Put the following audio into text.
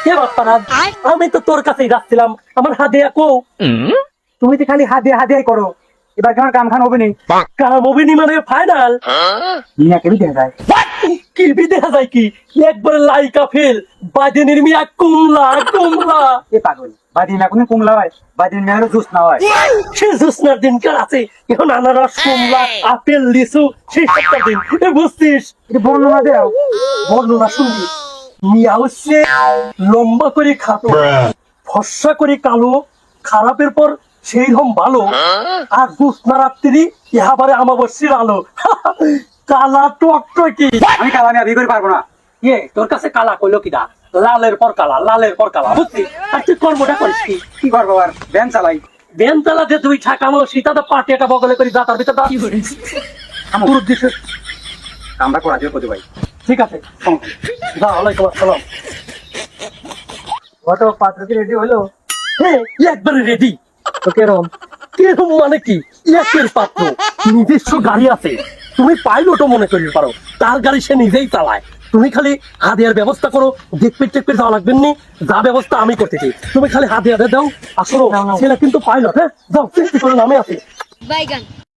কে বাপ্পারাজ, আমি তো তোর কাছেই যাচ্ছিলাম, আমার হাদিয়া কো। তুমি তো খালি হাদিয়া হাদিয়াই করো, এবার কেমন কাম খান হবে নি? কাম অভিনী মানে ফাইনাল। মিয়া কেবি দেখা যায়। কি দেখা যায় কি, একবারে লাইকা ফেল, বাদিনীর মিয়া কুমলা কুমলা। এ পাগল, বাদিন না কোনো কুমলা হয়, বাদিন মিয়া হলো জুস না হয়। সে জোৎস্নার দিনকার আছে, এখন আনারস কুমলা আপেল লিচু সেই সবটা দিন, এ বুঝছিস? এটা বর্ণনা দেও। বর্ণনা শুনবি, মিয়া হচ্ছে লম্বা করে খাটো, ফর্সা করে কালো, খারাপের পর সেই রকম ভালো, আর জোৎস্না রাত্রি ইহাবারে আমাবস্যির আলো। কালা টকটকি। আমি কালা মিয়া বিয়ে করে পারবো না। ইয়ে তোর কাছে কালা কইলো কিনা, লালের পর কালা, লালের পর কালা, বুঝছিস? আর তুই কর্মটা করিস কি? কি করবো আর, ভ্যান চালাই। বেন চালাতে দুই ঠাকামো সীতাটা পাটিয়াটা বগলে করি যা, তার ভিতর আমার উদ্দেশ্য। কামটা করা যাবে কত ভাই। ঠিক আছে, যা, ওয়ালাইকুম আসসালাম। অটো পাত্র কি রেডি হলো? হ্যাঁ, একবারে রেডি। তো কেরম? কিরকম মানে কি, একের পাত্র, নিজস্ব গাড়ি আছে, তুমি পাইলটও মনে করি পারো, তার গাড়ি সে নিজেই চালায়। তুমি খালি হাদিয়ার ব্যবস্থা করো, দেখপেট টেকপেট যাওয়া লাগবেন নি, যা ব্যবস্থা আমি করতেছি, তুমি খালি হাদিয়ারে দাও। আসলে ছেলে কিন্তু পাইলট, হ্যাঁ যাও, চেষ্টা করে নামে আছে। বাইগান